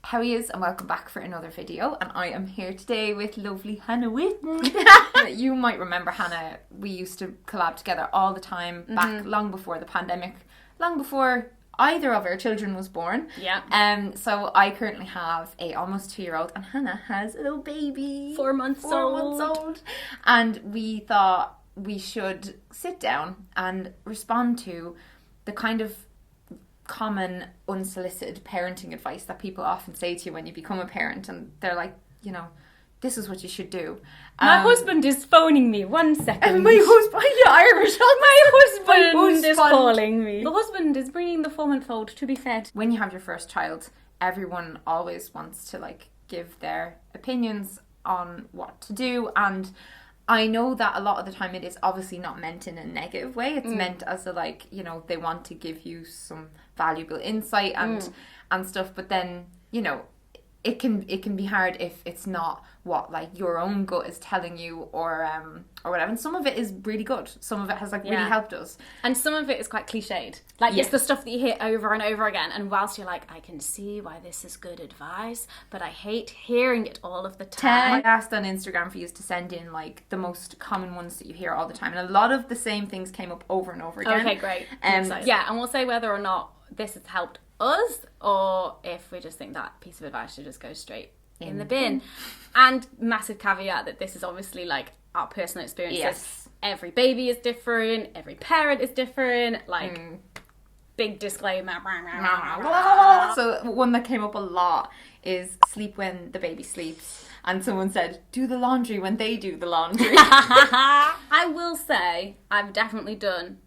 How he is, and welcome back for another video. And I am here today with lovely Hannah Witton. You might remember Hannah. We used to collab together all the time back long before the pandemic, long before either of our children was born. Yeah. So I currently have a almost 2-year-old, and Hannah has a little baby, 4 months old. And we thought we should sit down and respond to the kind of common unsolicited parenting advice that people often say to you when you become a parent, and they're like, you know, this is what you should do. My husband is phoning me. 1 second. My husband, you're Irish. My husband is calling me. The husband is bringing the 4-month-old to be fed. When you have your first child, everyone always wants to like give their opinions on what to do, and I know that a lot of the time it is obviously not meant in a negative way. It's meant as a, like, you know, they want to give you some valuable insight and stuff. But then, you know, it can be hard if it's not what like your own gut is telling you or whatever. And some of it is really good. Some of it has like really helped us. And some of it is quite clichéd. Like it's the stuff that you hear over and over again. And whilst you're like, I can see why this is good advice, but I hate hearing it all of the time. I asked on Instagram for you to send in like the most common ones that you hear all the time, and a lot of the same things came up over and over again. Okay, great. Yeah, and we'll say whether or not this has helped us or if we just think that piece of advice should just go straight in the bin. And massive caveat that this is obviously like our personal experiences. Yes. Every baby is different, every parent is different, like big disclaimer. So one that came up a lot is sleep when the baby sleeps, and someone said do the laundry when they do the laundry. I will say I've definitely done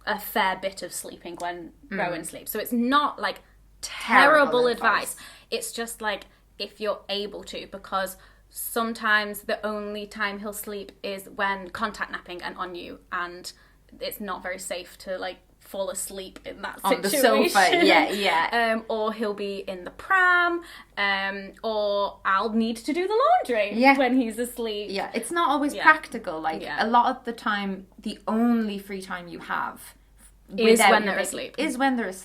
a fair bit of sleeping when Rowan sleeps, so it's not like terrible advice. It's just like if you're able to, because sometimes the only time he'll sleep is when contact napping and on you, and it's not very safe to like fall asleep in that on situation. The sofa. Or he'll be in the pram, or I'll need to do the laundry when he's asleep. Yeah, it's not always practical. Like a lot of the time, the only free time you have is when they're asleep.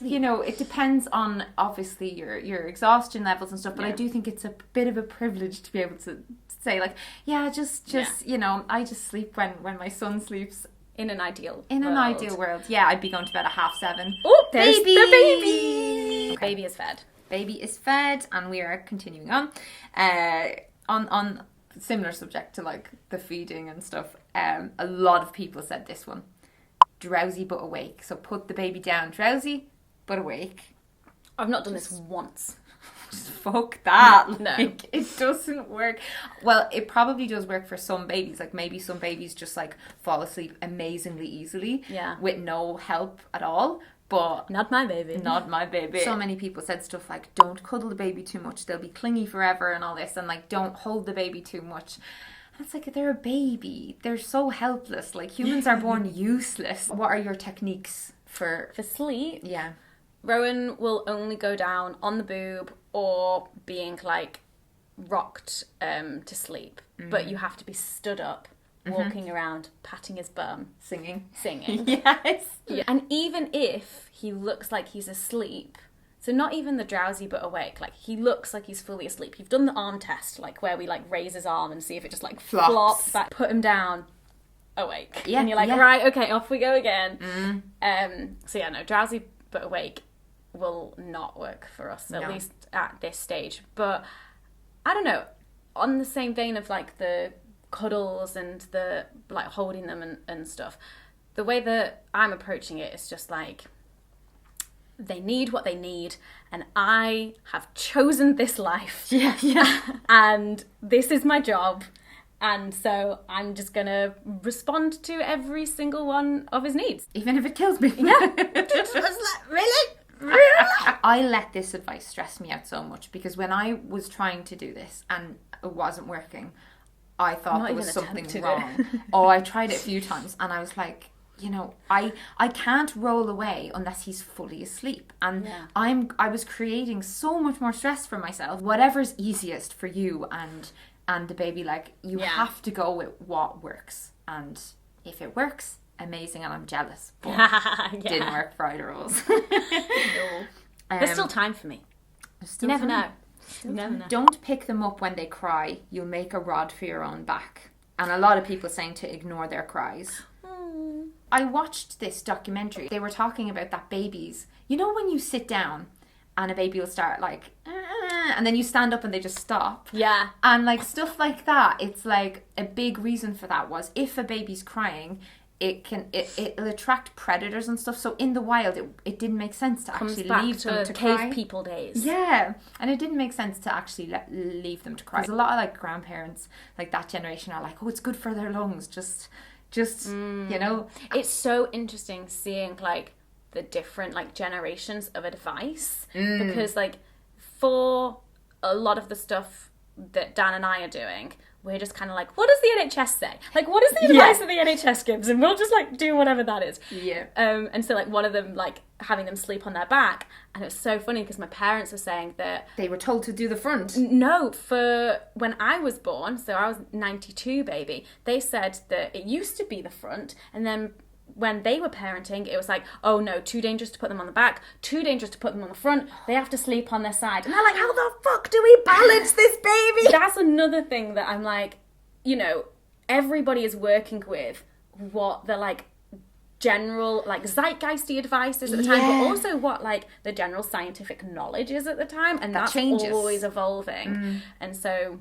You know, it depends on obviously your exhaustion levels and stuff, but I do think it's a bit of a privilege to be able to say like, you know, I just sleep when my son sleeps. In an ideal world, I'd be going to bed at 7:30. Oh, there's the baby. Okay. Baby is fed. Baby is fed, and we are continuing on. On similar subject to like the feeding and stuff. A lot of people said this one: drowsy but awake. So put the baby down, drowsy but awake. I've not done this once. Just fuck that. No. Like, it doesn't work. Well, it probably does work for some babies. Like maybe some babies just like fall asleep amazingly easily with no help at all. But not my baby. Not my baby. So many people said stuff like, don't cuddle the baby too much. They'll be clingy forever and all this. And like, don't hold the baby too much. And it's like, they're a baby. They're so helpless. Like humans are born useless. What are your techniques for sleep? Yeah. Rowan will only go down on the boob or being like rocked to sleep, but you have to be stood up, walking around, patting his bum, singing. Yes. Yeah. And even if he looks like he's asleep, so not even the drowsy but awake, like he looks like he's fully asleep. You've done the arm test, like where we like raise his arm and see if it just like flops back. Put him down, awake. Yeah. And you're like, right, okay, off we go again. So yeah, no, drowsy but awake will not work for us, at least at this stage. But I don't know, on the same vein of like the cuddles and the like holding them and stuff, the way that I'm approaching it is just like, they need what they need, and I have chosen this life. And this is my job, and so I'm just gonna respond to every single one of his needs, even if it kills me. Really? I let this advice stress me out so much, because when I was trying to do this and it wasn't working, I thought there was something wrong. I tried it a few times and I was like, you know, I can't roll away unless he's fully asleep, and I was creating so much more stress for myself. Whatever's easiest for you and the baby, like you have to go with what works, and if it works, amazing, and I'm jealous, but didn't work for either of us. There's still time for me. You never know. Don't pick them up when they cry. You'll make a rod for your own back. And a lot of people saying to ignore their cries. I watched this documentary. They were talking about that babies, you know, when you sit down and a baby will start like, and then you stand up and they just stop. Yeah. And like stuff like that. It's like a big reason for that was if a baby's crying, it'll attract predators and stuff. So in the wild, it didn't make sense to actually leave them to cry. Cave people days. Yeah, and it didn't make sense to actually leave them to cry. There's a lot of like grandparents, like that generation, are like, oh, it's good for their lungs. Just you know. It's so interesting seeing like the different like generations of advice because like for a lot of the stuff that Dan and I are doing, we're just kind of like, what does the NHS say? Like, what is the advice that the NHS gives? And we'll just like do whatever that is. Yeah. And so like one of them, like having them sleep on their back. And it was so funny because my parents were saying that they were told to do the front. No, for when I was born, so I was 92 baby, they said that it used to be the front. And then when they were parenting, it was like, oh no, too dangerous to put them on the back, too dangerous to put them on the front, they have to sleep on their side. And they're like, how the fuck do we balance this baby? That's another thing that I'm like, you know, everybody is working with what the like general like zeitgeisty advice is at the time, but also what like the general scientific knowledge is at the time, and that's changes. Always evolving. And so,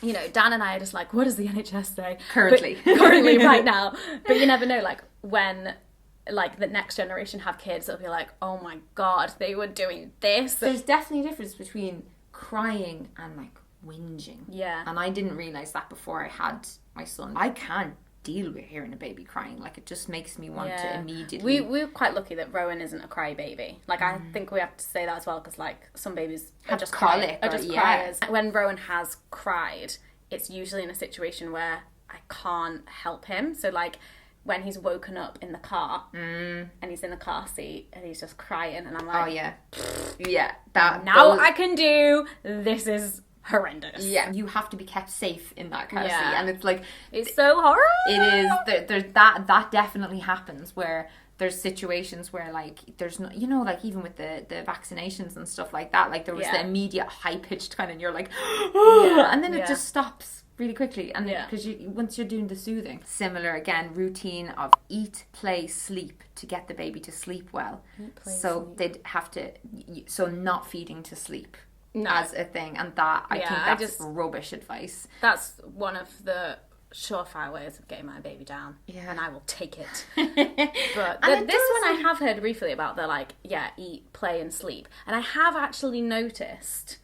you know, Dan and I are just like, what does the NHS say? Currently right now. But you never know, like, when, like, the next generation have kids, it'll be like, oh my God, they were doing this. There's definitely a difference between crying and, like, whinging. Yeah. And I didn't realise that before I had my son. I can't deal with hearing a baby crying. Like, it just makes me want to immediately... We're quite lucky that Rowan isn't a cry baby. Like, I think we have to say that as well, because, like, some babies are just criers. When Rowan has cried, it's usually in a situation where I can't help him. So, like, when he's woken up in the car, and he's in the car seat, and he's just crying, and I'm like... Oh, yeah. Yeah. I can do... This is... horrendous. Yeah, you have to be kept safe in that car seat, and it's like it's so horrible. It is. There's that definitely happens where there's situations where like there's no, you know, like even with the vaccinations and stuff like that, like there was the immediate high pitched kind, and you're like, and then it just stops really quickly, and because once you're doing the soothing, similar again routine of eat, play, sleep to get the baby to sleep well. Sleep. They'd have to not feeding to sleep. As a thing, and that I think that's rubbish advice. That's one of the surefire ways of getting my baby down, and I will take it. But this one I have heard briefly about the like eat, play and sleep, and I have actually noticed,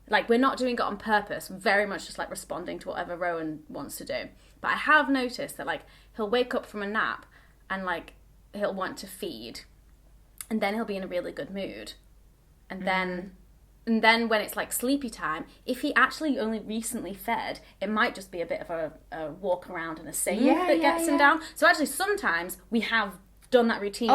like, we're not doing it on purpose, very much just like responding to whatever Rowan wants to do, but I have noticed that like he'll wake up from a nap and like he'll want to feed, and then he'll be in a really good mood, and then when it's like sleepy time, if he actually only recently fed, it might just be a bit of a walk around and a sing that gets him down. So actually sometimes we have done that routine,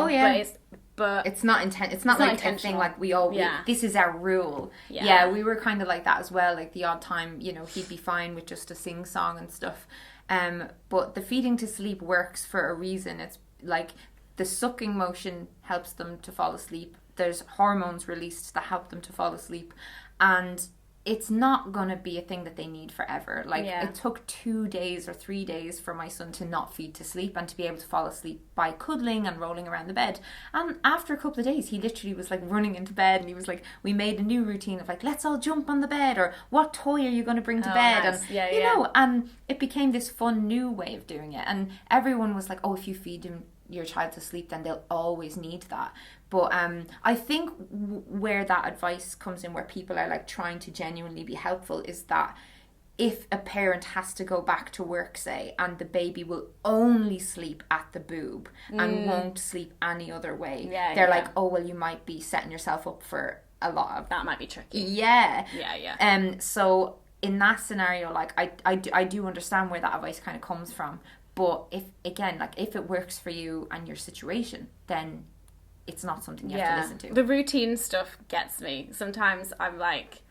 but it's not intent. It's not like intentional. Like we all, this is our rule. Yeah, we were kind of like that as well. Like the odd time, you know, he'd be fine with just a sing song and stuff. But the feeding to sleep works for a reason. It's like the sucking motion helps them to fall asleep. There's hormones released that help them to fall asleep, and it's not going to be a thing that they need forever. Like it took 2 days or 3 days for my son to not feed to sleep and to be able to fall asleep by cuddling and rolling around the bed. And after a couple of days, he literally was like running into bed, and he was like, we made a new routine of like, let's all jump on the bed, or what toy are you going to bring to bed? Nice. And you know, and it became this fun new way of doing it. And everyone was like, oh, if you feed your child to sleep, then they'll always need that. But I think where that advice comes in, where people are like trying to genuinely be helpful, is that if a parent has to go back to work, say, and the baby will only sleep at the boob and won't sleep any other way, they're like, oh, well, you might be setting yourself up for a lot of... That might be tricky. Yeah. So in that scenario, like, I do understand where that advice kind of comes from. But if it works for you and your situation, then it's not something you have to listen to. The routine stuff gets me. Sometimes I'm like,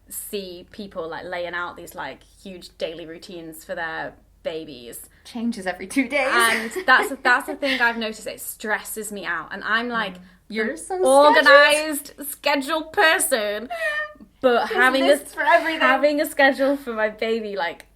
see people like laying out these like huge daily routines for their babies. Changes every 2 days. And that's the thing I've noticed. It stresses me out. And I'm like, you're so organised, scheduled person. But for everything. having a schedule for my baby, like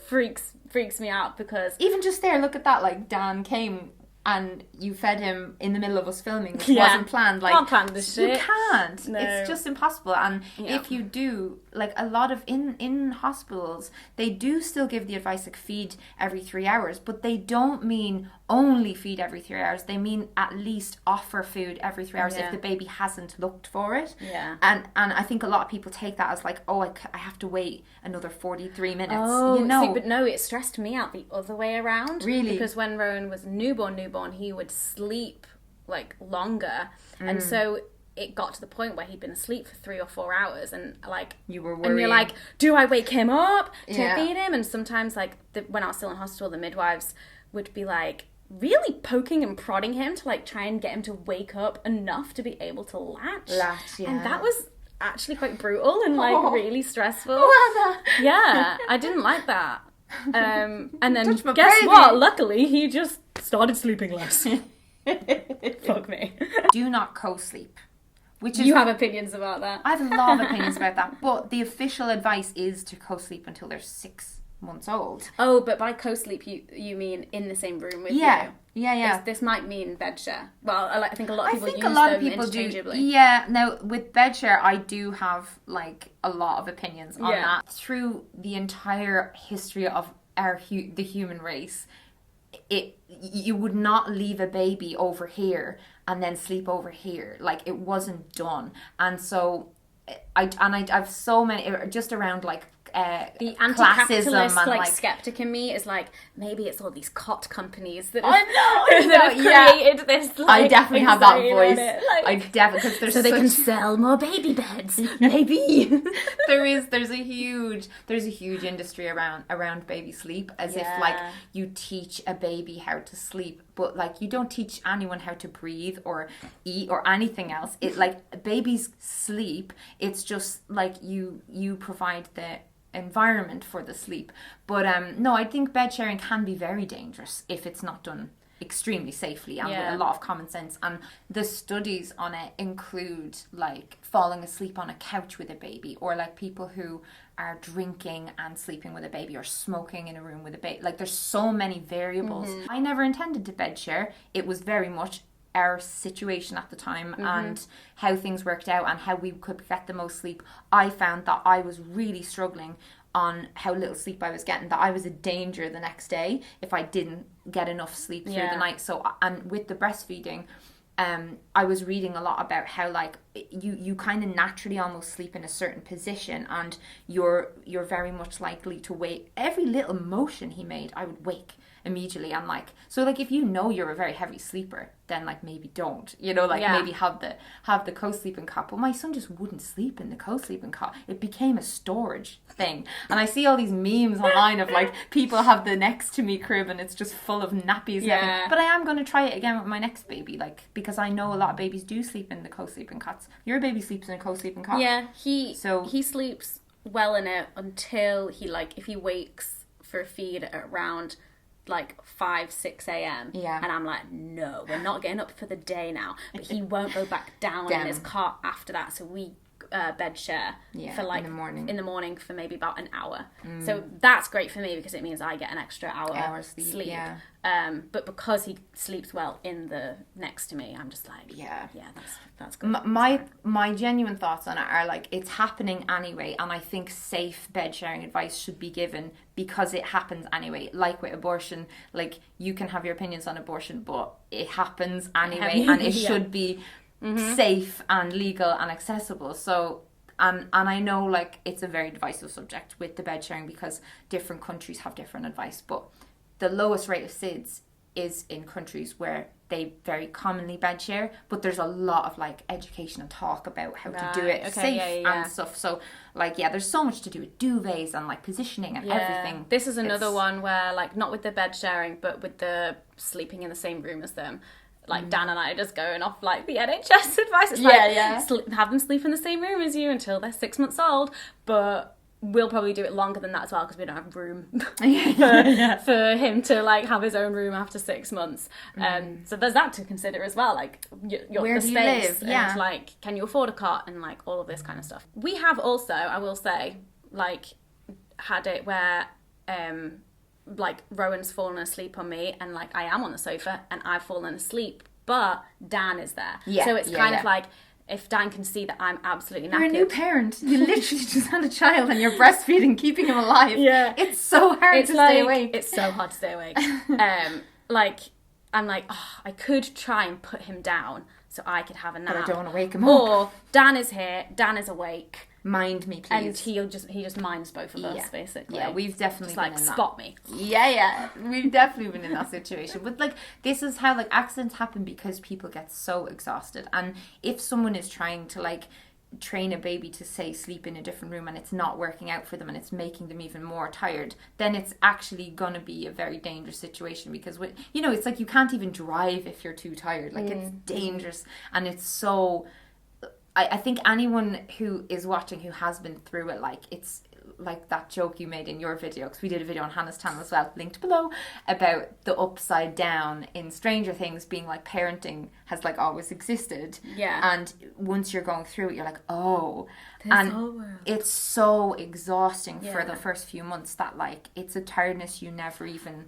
freaks me out, because even just there, look at that, like Dan came and you fed him in the middle of us filming, which wasn't planned. Like, can't plan this shit. You can't. No. It's just impossible. And if you do, like a lot of in hospitals, they do still give the advice like feed every 3 hours, but they don't mean only feed every 3 hours. They mean at least offer food every 3 hours if the baby hasn't looked for it. Yeah. And I think a lot of people take that as like, oh, I have to wait another 43 minutes. Oh, you know. see, but no, it stressed me out the other way around. Really? Because when Rowan was newborn, he would sleep like longer, and so it got to the point where he'd been asleep for 3 or 4 hours, and like you were worried. And you're like, do I wake him up to feed him? And sometimes, like when I was still in hospital, the midwives would be like really poking and prodding him to like try and get him to wake up enough to be able to latch. And that was actually quite brutal and like really stressful. Yeah, I didn't like that. And then guess what? Luckily, he just started sleeping less. Fuck me. Do not co-sleep. Which is, you have opinions about that. I have a lot of opinions about that. But the official advice is to co-sleep until they're 6 months old. Oh, but by co-sleep, you mean in the same room with you? Yeah. This might mean bed share. Well, I think a lot of people use them interchangeably. Yeah, now with bed share, I do have like a lot of opinions on that. Through the entire history of the human race, you would not leave a baby over here and then sleep over here. Like, it wasn't done. And so I've so many just around like the anti-capitalist like skeptic in me is like, maybe it's all these cot companies that have created this. Like, I definitely have that voice. Like, I definitely, because so they can sell more baby beds. Maybe there's a huge industry around baby sleep, as if like you teach a baby how to sleep, but like you don't teach anyone how to breathe or eat or anything else. It like babies sleep. It's just like you provide the environment for the sleep. But no, I think bed sharing can be very dangerous if it's not done extremely safely and with a lot of common sense. And the studies on it include like falling asleep on a couch with a baby, or like people who are drinking and sleeping with a baby, or smoking in a room with a baby. Like, there's so many variables. I never intended to bed share. It was very much our situation at the time and how things worked out and how we could get the most sleep. I found that I was really struggling on how little sleep I was getting, that I was a danger the next day if I didn't get enough sleep through the night. So, and with the breastfeeding, I was reading a lot about how like you kind of naturally almost sleep in a certain position, and you're very much likely to wake. Every little motion he made, I would wake immediately. I'm like, so like if you know you're a very heavy sleeper, then like maybe don't, maybe have the co-sleeping cot. But my son just wouldn't sleep in the co-sleeping cot. It became a storage thing. And I see all these memes online of like people have the next to me crib and it's just full of nappies and everything. But I am going to try it again with my next baby, like, because I know a lot of babies do sleep in the co-sleeping cots. Your baby sleeps in a co-sleeping cot. Yeah, he sleeps well in it until if he wakes for a feed at around like 5-6 a.m. And I'm like, no, we're not getting up for the day now. But he won't go back down in his cot after that, so we bed share for like in the morning for maybe about an hour. So that's great for me because it means I get an extra hour sleep. But because he sleeps well in the next to me, I'm just like, that's good. My genuine thoughts on it are like, it's happening anyway, and I think safe bed sharing advice should be given because it happens anyway. Like with abortion, like, you can have your opinions on abortion, but it happens anyway, and it should be safe and legal and accessible. So and I know like it's a very divisive subject with the bed sharing because different countries have different advice, but the lowest rate of SIDS is in countries where they very commonly bed share, but there's a lot of like education and talk about how to do it safe and stuff. So like, there's so much to do with duvets and like positioning and everything. This is another one where like, not with the bed sharing, but with the sleeping in the same room as them. Like, Dan and I are just going off like the NHS advice. It's have them sleep in the same room as you until they're 6 months old. But we'll probably do it longer than that as well because we don't have room for him to like have his own room after 6 months. So there's that to consider as well, like where the do space you live? Yeah. and like can you afford a cot and like all of this kind of stuff. We have also, I will say, like had it where like Rowan's fallen asleep on me and like I am on the sofa and I've fallen asleep, but Dan is there. So it's kind of like, if Dan can see that I'm absolutely knackered. You're a new parent. You literally just had a child and you're breastfeeding, keeping him alive. Yeah. It's so hard to stay awake. It's so hard to stay awake. Like, I'm like, oh, I could try and put him down so I could have a nap. But I don't want to wake him up. Or Dan is here, Dan is awake. Mind me, please. And he just minds both of us, basically. Yeah, we've definitely been in that. Spot me. Yeah. We've definitely been in that situation. But, like, this is how, like, accidents happen because people get so exhausted. And if someone is trying to, like, train a baby to, say, sleep in a different room and it's not working out for them and it's making them even more tired, then it's actually going to be a very dangerous situation because, you know, it's like you can't even drive if you're too tired. Like, it's dangerous. And it's so... I think anyone who is watching who has been through it, like, it's like that joke you made in your video, because we did a video on Hannah's channel as well, linked below, about the upside down in Stranger Things being like parenting has like always existed. Yeah. And once you're going through it, you're like, oh. And it's so exhausting for the first few months that like it's a tiredness you never even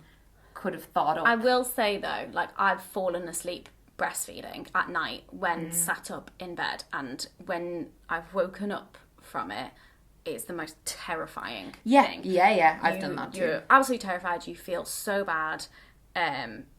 could have thought of. I will say though, like I've fallen asleep breastfeeding at night when sat up in bed, and when I've woken up from it, it's the most terrifying thing. Yeah, I've done that too. You're absolutely terrified, you feel so bad,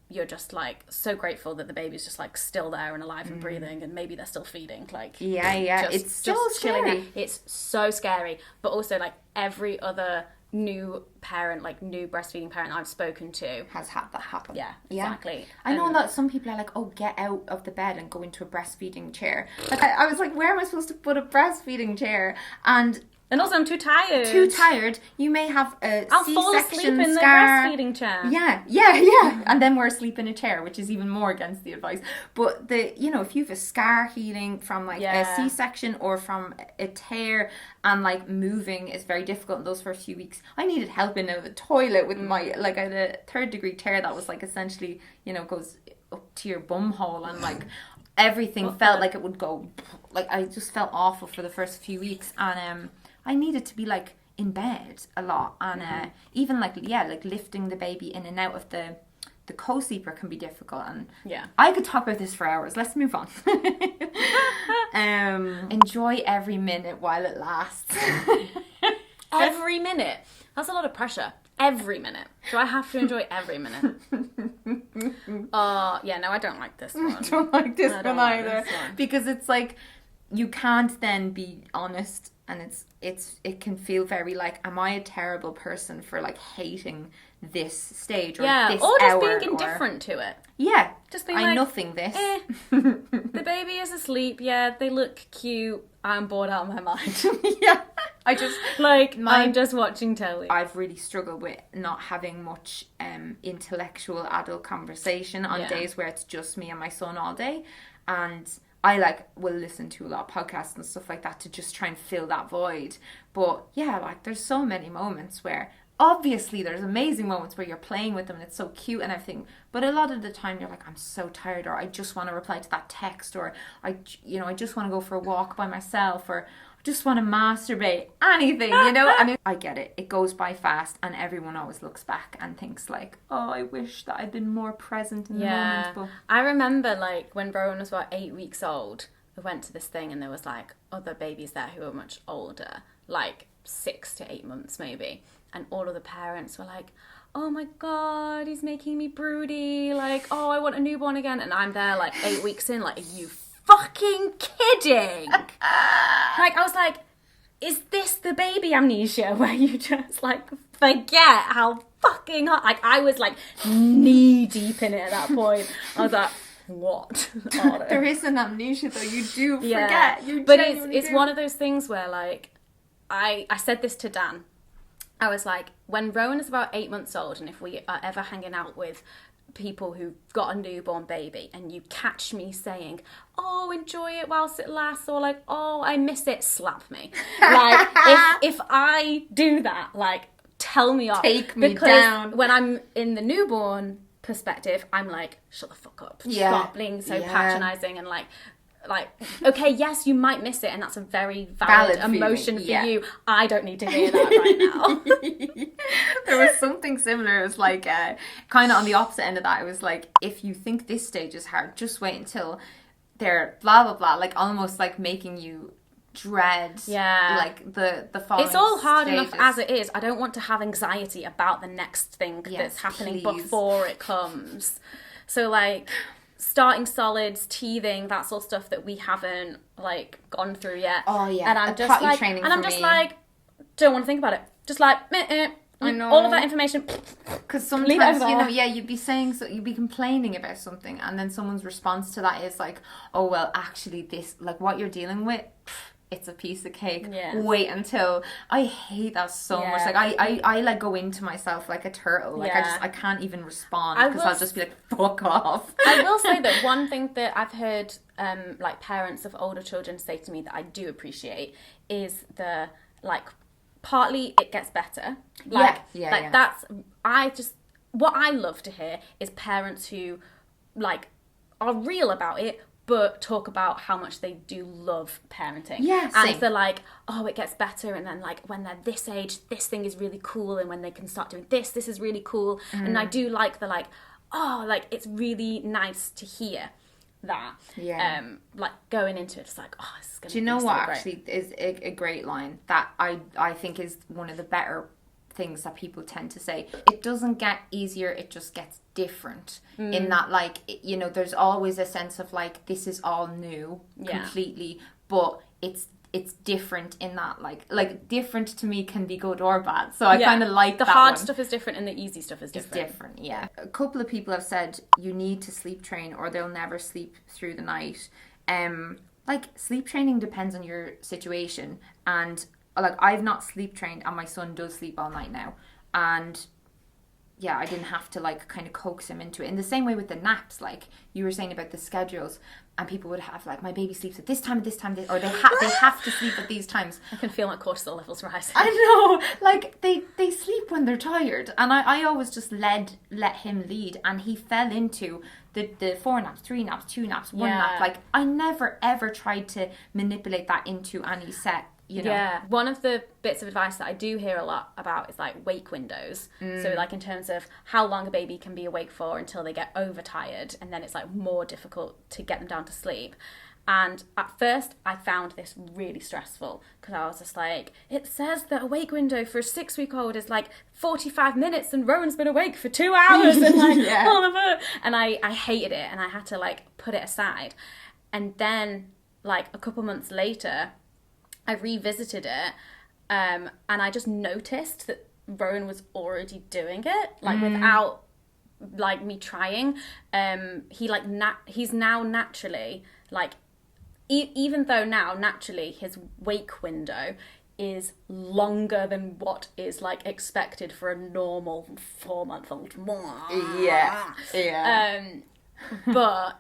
you're just like so grateful that the baby's just like still there and alive and breathing and maybe they're still feeding, like it's so scary. It's so scary, but also like every other new parent, like new breastfeeding parent I've spoken to has had that happen. Yeah, exactly. I know that some people are like, oh, get out of the bed and go into a breastfeeding chair. Like I was like, where am I supposed to put a breastfeeding chair? And also I'm too tired. You may have a I'll C-section fall asleep in the scar. breastfeeding chair. Yeah. And then we're asleep in a chair, which is even more against the advice. But if you have a scar healing from like a C-section or from a tear, and like moving is very difficult in those first few weeks. I needed help in the toilet with my, like I had a 3rd degree tear that was like essentially, goes up to your bum hole, and like everything felt like it would go, like I just felt awful for the first few weeks, and I needed to be like in bed a lot, and even like lifting the baby in and out of the co-sleeper can be difficult, and I could talk about this for hours. Let's move on. Enjoy every minute while it lasts. Every minute? That's a lot of pressure. Every minute. Do I have to enjoy every minute? No, I don't like this one. I don't like this one either. Because it's like, you can't then be honest, and it can feel very like, am I a terrible person for like hating this stage or this or just hour, being indifferent to it. Yeah, just being I nothing this. The baby is asleep. Yeah, they look cute. I'm bored out of my mind. I just I'm just watching telly. I've really struggled with not having much intellectual adult conversation on days where it's just me and my son all day, and I will listen to a lot of podcasts and stuff like that to just try and fill that void. But there's so many moments where obviously there's amazing moments where you're playing with them and it's so cute and everything, but a lot of the time you're like, I'm so tired, or I just want to reply to that text, or I just want to go for a walk by myself, or I just want to masturbate, anything, and I get it. It goes by fast, and everyone always looks back and thinks like, oh, I wish that I'd been more present in the moment. But I remember when Rowan was about 8 weeks old, we went to this thing and there was other babies there who were much older, 6 to 8 months maybe. And all of the parents were like, oh my God, he's making me broody. Oh, I want a newborn again. And I'm there 8 weeks in, are you fucking kidding? I was like, is this the baby amnesia where you just forget how fucking hot? I was knee deep in it at that point. I was like, what? There is an amnesia though. You do forget. You but it's one of those things where I said this to Dan. I was like, when Rowan is about 8 months old, and if we are ever hanging out with people who've got a newborn baby and you catch me saying, oh, enjoy it whilst it lasts, or like, oh, I miss it, slap me. Like, if I do that, like, tell me off. Take me down. When I'm in the newborn perspective, I'm like, shut the fuck up. Stop being so patronising and like, okay, yes, you might miss it, and that's a very valid emotion for you. I don't need to hear that right now. There was something similar. It was like kind of on the opposite end of that. It was like, if you think this stage is hard, just wait until they're blah blah blah. Like almost like making you dread like the following it's all hard stages. enough as it is. I don't want to have anxiety about the next thing that's happening before it comes. So like starting solids, teething, that sort of stuff that we haven't like gone through yet. Oh yeah, and I'm just like, don't want to think about it. Just like, I know all of that information. Because sometimes you'd be saying you'd be complaining about something, and then someone's response to that is like, oh well, actually this, like what you're dealing with, it's a piece of cake. Wait until. I hate that so much. Like I like go into myself like a turtle. Like I can't even respond because I'll just be like, fuck off. I will say that one thing that I've heard like parents of older children say to me that I do appreciate is the like, partly it gets better. Like that's, what I love to hear is parents who like are real about it, but talk about how much they do love parenting. Yeah, and they're like, oh, it gets better, and then like when they're this age, this thing is really cool, and when they can start doing this is really cool. And I do like the like, oh, like it's really nice to hear that. Yeah. Like going into it, it's like, oh, this is gonna. Do you know what actually is a great line that I think is one of the better things that people tend to say? It doesn't get easier, it just gets different. In that, like, you know, there's always a sense of like, this is all new completely, but it's different in that, like different to me can be good or bad, so I kind of like the that hard one. Stuff is different and the easy stuff is different. It's different. A couple of people have said you need to sleep train or they'll never sleep through the night. Like sleep training depends on your situation, and like I've not sleep trained and my son does sleep all night now, and I didn't have to like kind of coax him into it. In the same way with the naps, like you were saying about the schedules, and people would have like, my baby sleeps at this time, or they have to sleep at these times. I can feel my cortisol levels rising. I know, like they sleep when they're tired, and I always just let him lead, and he fell into the 4 naps, 3 naps, 2 naps, 1 nap. Like I never ever tried to manipulate that into any set. You know? Yeah, one of the bits of advice that I do hear a lot about is like wake windows. So like in terms of how long a baby can be awake for until they get overtired, and then it's like more difficult to get them down to sleep. And at first I found this really stressful because I was just like, it says that a wake window for a 6-week-old is like 45 minutes and Rowan's been awake for 2 hours and like all of it. And I hated it, and I had to like put it aside. And then like a couple months later, I revisited it, and I just noticed that Rowan was already doing it, like without like me trying. He's now naturally like, even though now naturally his wake window is longer than what is like expected for a normal 4-month-old. But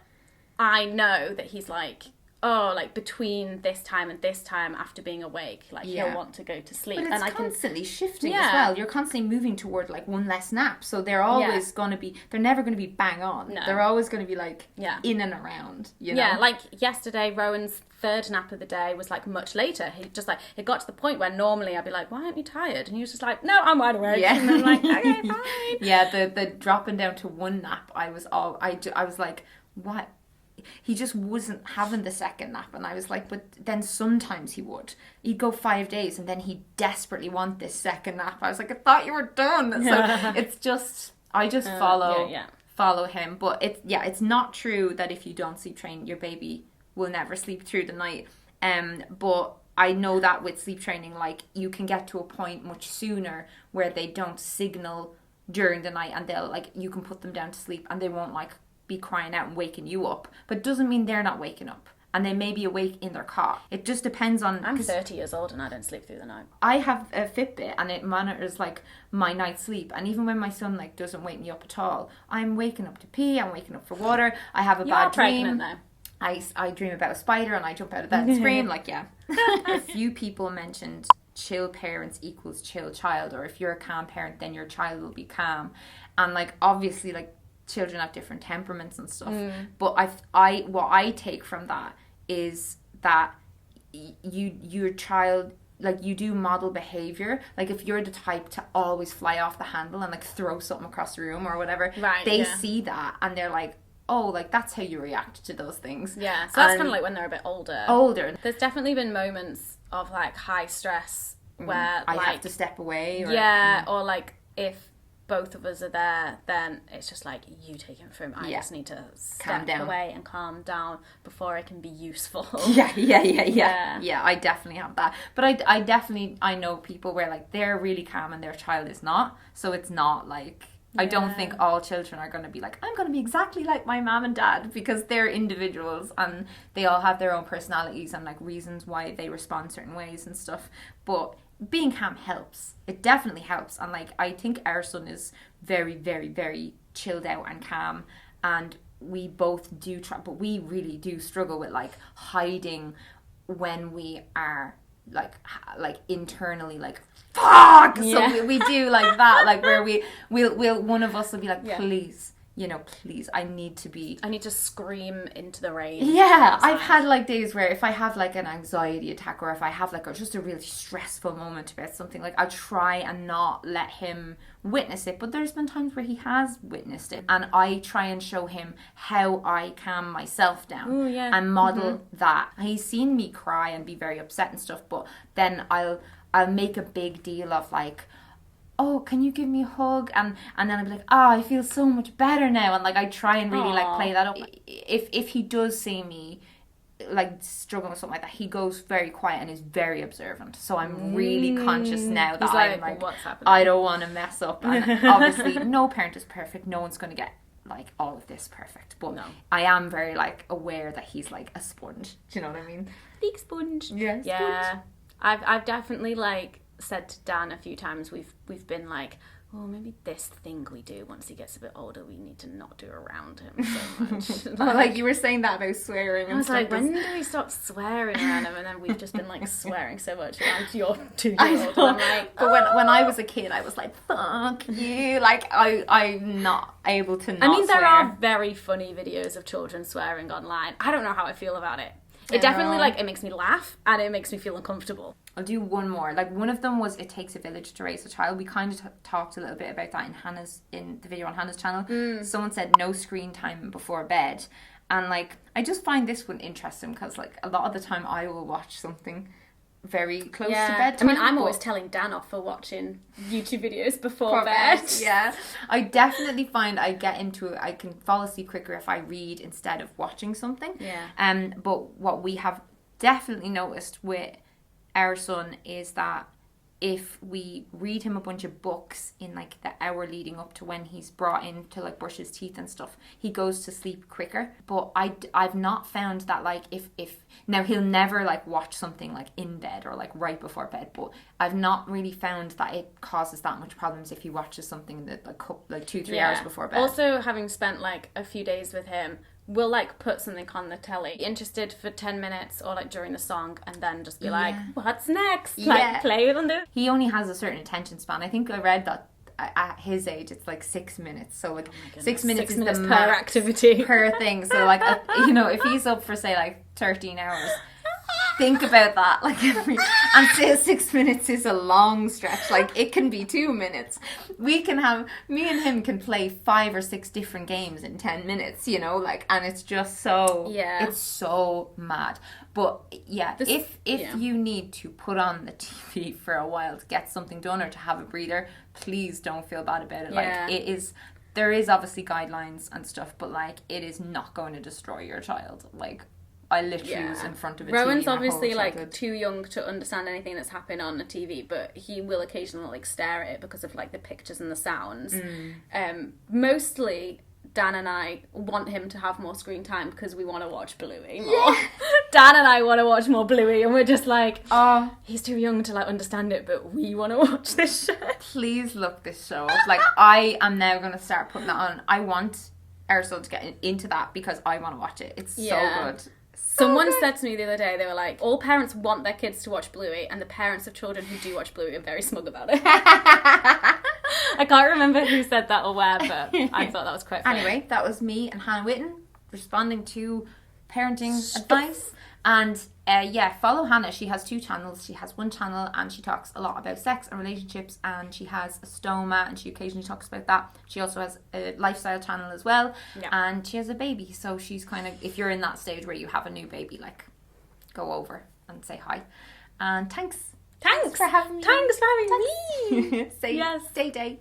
I know that he's like, oh, like between this time and this time after being awake, like he'll want to go to sleep. But it's constantly shifting as well. You're constantly moving toward like one less nap, so they're always going to be, they're never going to be bang on. No. They're always going to be like in and around, you know? Yeah, like yesterday, Rowan's 3rd nap of the day was like much later. He just like, it got to the point where normally I'd be like, why aren't you tired? And he was just like, no, I'm wide awake. Yeah. And I'm like, okay, fine. Yeah, the dropping down to 1 nap, I was like, what? He just wasn't having the 2nd nap, and I was like, but then sometimes he would. He'd go 5 days, and then he'd desperately want this 2nd nap. I was like, I thought you were done. So it's just, I just follow him. But it's not true that if you don't sleep train, your baby will never sleep through the night. But I know that with sleep training, like you can get to a point much sooner where they don't signal during the night, and they'll like, you can put them down to sleep, and they won't like be crying out and waking you up, but doesn't mean they're not waking up. and they may be awake in their cot. It just depends on... I'm 30 years old and I don't sleep through the night. I have a Fitbit and it monitors like my night's sleep, and even when my son like doesn't wake me up at all, I'm waking up to pee, I'm waking up for water, I have a bad dream. Now. I dream about a spider and I jump out of bed and scream, like, yeah. A few people mentioned chill parents equals chill child, or if you're a calm parent then your child will be calm, and like obviously like children have different temperaments and stuff, but what I take from that is that your child, like, you do model behavior. Like if you're the type to always fly off the handle and like throw something across the room or whatever, they see that and they're like, oh, like that's how you react to those things. Yeah, so that's kind of like when they're a bit older. There's definitely been moments of like high stress where I like, have to step away. Or like if both of us are there, then it's just like, you take him from, I just need to step away and calm down before I can be useful. Yeah, I definitely have that. But I know people where like they're really calm and their child is not. So it's not like, I don't think all children are going to be like, I'm going to be exactly like my mom and dad, because they're individuals and they all have their own personalities and like reasons why they respond certain ways and stuff. But being calm helps. It definitely helps. And like, I think our son is very, very, very chilled out and calm, and we both do try, but we really do struggle with like hiding when we are like internally like fuck. So we do like that, like where we'll one of us will be like, please, please, I need to scream into the rain. Yeah, I've had like days where if I have like an anxiety attack, or if I have like just a really stressful moment about something, like I'll try and not let him witness it, but there's been times where he has witnessed it, and I try and show him how I calm myself down and model that. He's seen me cry and be very upset and stuff, but then I'll make a big deal of like, oh, can you give me a hug? And then I'll be like, I feel so much better now. And like, I try and really like play that up. If he does see me like struggling with something like that, he goes very quiet and is very observant. So I'm really conscious now that I'm like, what's happening? I don't want to mess up. And obviously no parent is perfect. No one's going to get like all of this perfect. But no, I am very like aware that he's like a sponge. Do you know what I mean? Big sponge. Yeah. Yeah. I've definitely like said to Dan a few times, we've been like, oh, maybe this thing we do once he gets a bit older, we need to not do around him so much. Like you were saying that about swearing and I was stuff. like, when do we stop swearing around him? And then we've just been like swearing so much around your 2-year-old. And I'm like, but when I was a kid, I was like, fuck you. Like I'm not able to not I mean, there swear. are very funny videos of children swearing online. I don't know how I feel about it. It definitely, like, it makes me laugh and it makes me feel uncomfortable. I'll do one more. Like, one of them was It Takes a Village to Raise a Child. We kind of talked a little bit about that in the video on Hannah's channel. Someone said no screen time before bed. And, like, I just find this one interesting because, like, a lot of the time I will watch something very close to bedtime. I mean, I'm always telling Dan off for watching YouTube videos before bed. Yeah. I definitely find I can fall asleep quicker if I read instead of watching something. Yeah. But what we have definitely noticed with our son is that if we read him a bunch of books in like the hour leading up to when he's brought in to like brush his teeth and stuff, he goes to sleep quicker. But I've not found that like if now he'll never like watch something like in bed or like right before bed, but I've not really found that it causes that much problems if he watches something that like 2-3 hours before bed. Also, having spent like a few days with him, we'll like put something on the telly, interested for 10 minutes or like during the song, and then just be like, what's next? Like play with him. He only has a certain attention span. I think I read that at his age it's like 6 minutes. So like 6 minutes is the per activity per thing. So like if he's up for say like 13 hours, think about that. Like and say 6 minutes is a long stretch. Like it can be 2 minutes. Me and him can play 5 or 6 different games in 10 minutes, like, and it's just so, it's so mad. But if you need to put on the TV for a while to get something done or to have a breather, please don't feel bad about it. Like there is obviously guidelines and stuff, but like it is not going to destroy your child. Like I literally was in front of a TV. Rowan's obviously like too young to understand anything that's happening on the TV, but he will occasionally like stare at it because of like the pictures and the sounds. Mostly Dan and I want him to have more screen time because we want to watch Bluey more. Yeah. Dan and I want to watch more Bluey, and we're just like, oh, he's too young to like understand it, but we want to watch this show. Please look this show up. Like, I am now going to start putting that on. I want our son to get into that because I want to watch it. It's so good. Someone said to me the other day, they were like, all parents want their kids to watch Bluey, and the parents of children who do watch Bluey are very smug about it. I can't remember who said that or where, but I thought that was quite funny. Anyway, that was me and Hannah Witton responding to parenting advice. And follow Hannah. She has 2 channels. She has one channel and she talks a lot about sex and relationships, and she has a stoma and she occasionally talks about that. She also has a lifestyle channel as well, and she has a baby. So she's kind of, if you're in that stage where you have a new baby, like, go over and say hi. And thanks for having me. Thanks for having me. Say day.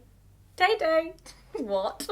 Day. What?